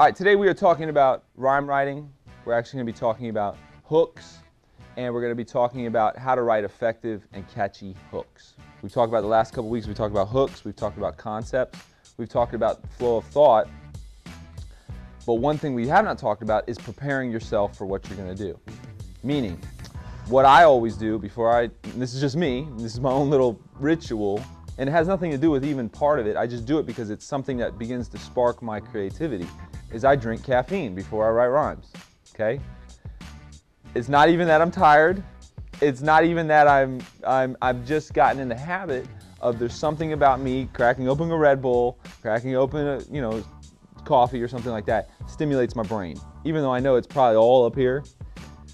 All right, today we are talking about rhyme writing. We're actually going to be talking about hooks, and we're going to be talking about how to write effective and catchy hooks. We've talked about the last couple weeks, we talked about hooks, we've talked about concepts, we've talked about flow of thought, but one thing we have not talked about is preparing yourself for what you're going to do. Meaning, what I always do before this is just me, this is my own little ritual, and it has nothing to do with even part of it, I just do it because it's something that begins to spark my creativity, is I drink caffeine before I write rhymes, okay? It's not even that I'm tired, it's not even that I've just gotten in the habit of there's something about me cracking open a Red Bull, cracking open a, coffee or something like that, stimulates my brain. Even though I know it's probably all up here,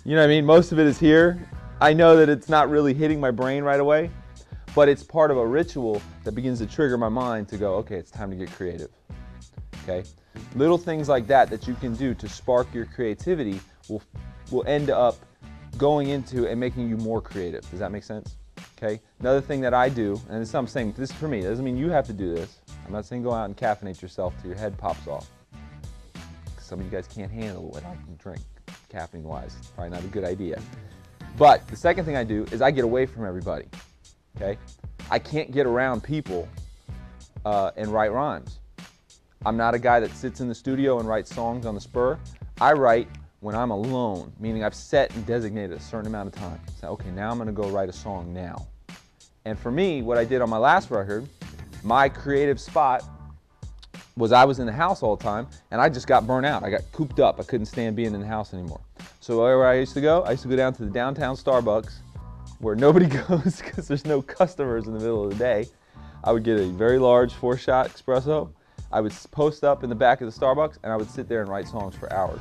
you know what I mean? Most of it is here. I know that it's not really hitting my brain right away, but it's part of a ritual that begins to trigger my mind to go, okay, it's time to get creative, okay? Little things like that you can do to spark your creativity will end up going into and making you more creative. Does that make sense? Okay. Another thing that I do, and this is I'm saying this is for me, it doesn't mean you have to do this. I'm not saying go out and caffeinate yourself till your head pops off. Some of you guys can't handle what I can drink caffeine-wise. It's probably not a good idea. But the second thing I do is I get away from everybody. Okay. I can't get around people and write rhymes. I'm not a guy that sits in the studio and writes songs on the spur. I write when I'm alone, meaning I've set and designated a certain amount of time. So, okay, now I'm gonna go write a song now. And for me, what I did on my last record, my creative spot was I was in the house all the time and I just got burnt out. I got cooped up. I couldn't stand being in the house anymore. So where I used to go down to the downtown Starbucks where nobody goes because there's no customers in the middle of the day. I would get a very large 4-shot espresso. I would post up in the back of the Starbucks and I would sit there and write songs for hours.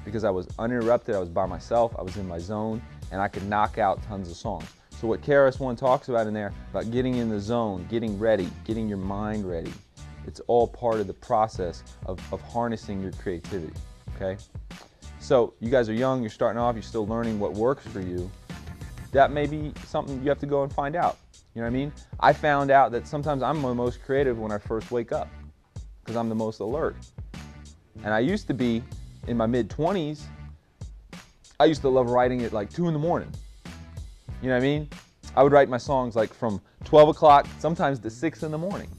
Because I was uninterrupted, I was by myself, I was in my zone, and I could knock out tons of songs. So what KRS-One talks about in there, about getting in the zone, getting ready, getting your mind ready, it's all part of the process of harnessing your creativity, okay? So you guys are young, you're starting off, you're still learning what works for you. That may be something you have to go and find out, you know what I mean? I found out that sometimes I'm the most creative when I first wake up, because I'm the most alert. And I used to be, in my mid-20s, I used to love writing at like 2 in the morning. You know what I mean? I would write my songs like from 12 o'clock, sometimes to 6 in the morning.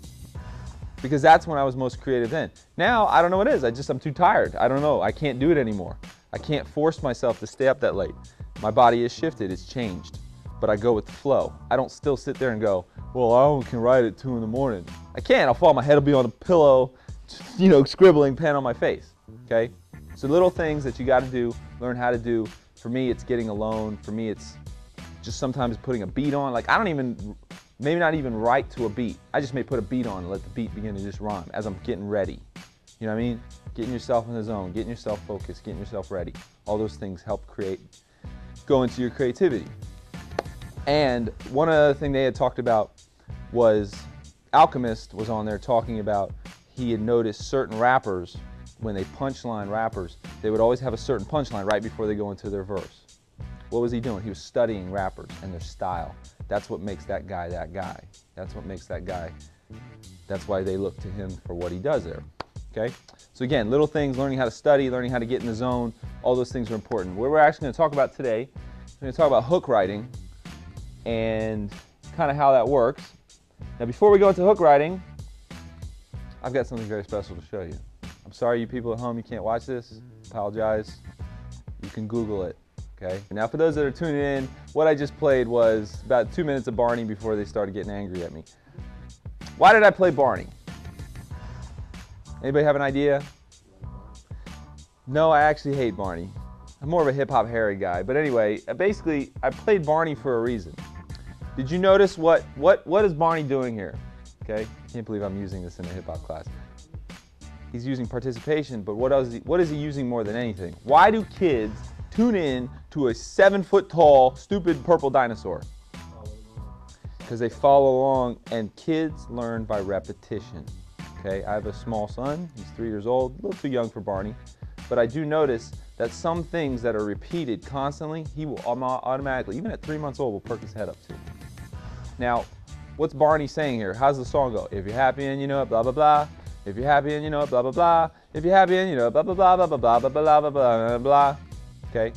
Because that's when I was most creative then. Now, I don't know what it is. I'm too tired. I don't know. I can't do it anymore. I can't force myself to stay up that late. My body has shifted. It's changed. But I go with the flow. I don't still sit there and go, well, I only can write at 2 in the morning. I can't. I'll fall. My head will be on the pillow, scribbling, pen on my face. Okay? So little things that you got to do, learn how to do. For me, it's getting alone. For me, it's just sometimes putting a beat on. Like maybe not even write to a beat. I just may put a beat on and let the beat begin to just rhyme as I'm getting ready. You know what I mean? Getting yourself in the zone, getting yourself focused, getting yourself ready. All those things help go into your creativity. And one other thing they had talked about was Alchemist was on there talking about he had noticed certain rappers, when they punchline rappers, they would always have a certain punchline right before they go into their verse. What was he doing? He was studying rappers and their style. That's what makes that guy that guy. That's what makes that guy, that's why they look to him for what he does there, okay? So again, little things, learning how to study, learning how to get in the zone, all those things are important. What we're actually gonna talk about today, we're gonna talk about hook writing and kind of how that works. Now before we go into hook writing, I've got something very special to show you. I'm sorry you people at home, you can't watch this. Apologize. You can Google it, okay? Now for those that are tuning in, what I just played was about 2 minutes of Barney before they started getting angry at me. Why did I play Barney? Anybody have an idea? No, I actually hate Barney. I'm more of a hip-hop Harry guy. But anyway, basically, I played Barney for a reason. Did you notice what is Barney doing here? Okay, I can't believe I'm using this in a hip-hop class. He's using participation, but what is he using more than anything? Why do kids tune in to a 7-foot-tall, stupid purple dinosaur? Because they follow along, and kids learn by repetition. Okay, I have a small son, he's 3 years old, a little too young for Barney, but I do notice that some things that are repeated constantly, he will automatically, even at 3 months old, will perk his head up to. Now, what's Barney saying here? How's the song go? If you're happy and you know it, blah, blah, blah. If you're happy and you know it, blah, blah, blah. If you're happy and you know it, blah, blah, blah, blah, blah, blah, blah, blah, blah, blah, blah, blah. Okay?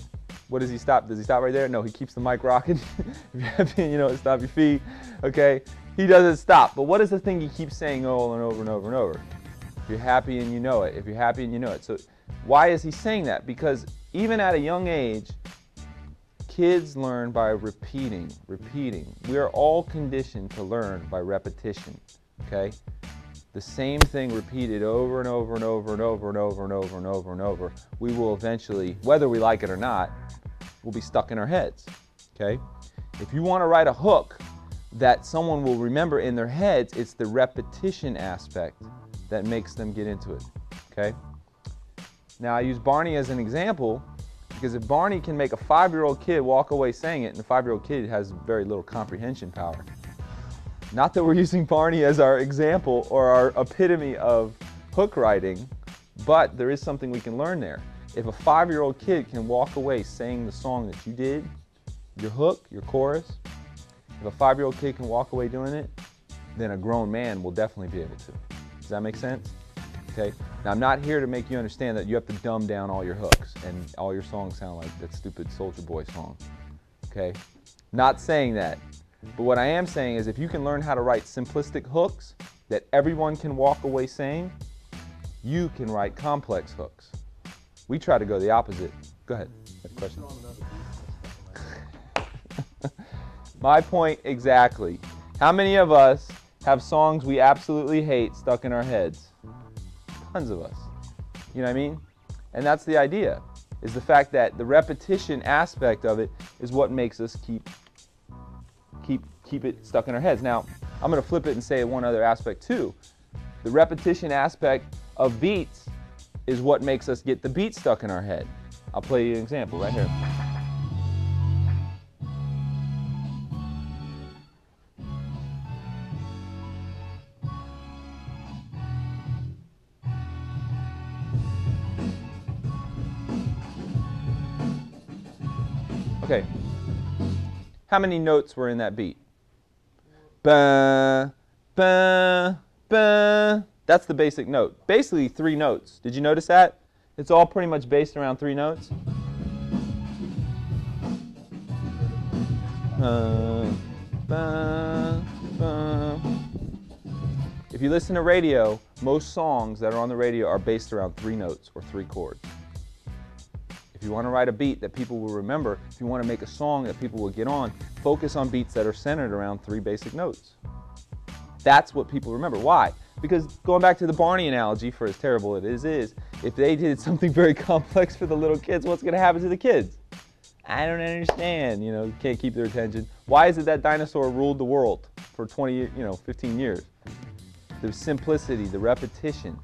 What does he stop? Does he stop right there? No, he keeps the mic rocking. If you're happy and you know it, stop your feet. Okay? He doesn't stop. But what is the thing he keeps saying over and over and over and over? If you're happy and you know it. If you're happy and you know it. So why is he saying that? Because even at a young age, kids learn by repeating. We are all conditioned to learn by repetition. Okay? The same thing repeated over and over and over and over and over and over and over and over, we will eventually, whether we like it or not, will be stuck in our heads. Okay? If you want to write a hook that someone will remember in their heads, it's the repetition aspect that makes them get into it. Okay? Now I use Barney as an example because if Barney can make a 5-year-old kid walk away saying it, and the 5-year-old kid has very little comprehension power. Not that we're using Barney as our example or our epitome of hook writing, but there is something we can learn there. If a 5-year-old kid can walk away saying the song that you did, your hook, your chorus, if a 5-year-old kid can walk away doing it, then a grown man will definitely be able to. Does that make sense? Okay. Now I'm not here to make you understand that you have to dumb down all your hooks and all your songs sound like that stupid Soulja Boy song. Okay. Not saying that. But what I am saying is if you can learn how to write simplistic hooks that everyone can walk away saying, you can write complex hooks. We try to go the opposite. Go ahead. Question. My point exactly. How many of us have songs we absolutely hate stuck in our heads? Tons of us. You know what I mean? And that's the idea, is the fact that the repetition aspect of it is what makes us keep it stuck in our heads. Now, I'm going to flip it and say one other aspect too. The repetition aspect of beats is what makes us get the beat stuck in our head. I'll play you an example right here. Okay, how many notes were in that beat? Ba, ba, ba. That's the basic note. Basically 3 notes. Did you notice that? It's all pretty much based around 3 notes. Ba, ba. If you listen to radio, most songs that are on the radio are based around 3 notes or 3 chords. If you want to write a beat that people will remember, if you want to make a song that people will get on, focus on beats that are centered around 3 basic notes. That's what people remember. Why? Because going back to the Barney analogy, for as terrible it is, if they did something very complex for the little kids, what's going to happen to the kids? I don't understand. You know, you can't keep their attention. Why is it that dinosaur ruled the world for 15 years? The simplicity, the repetition.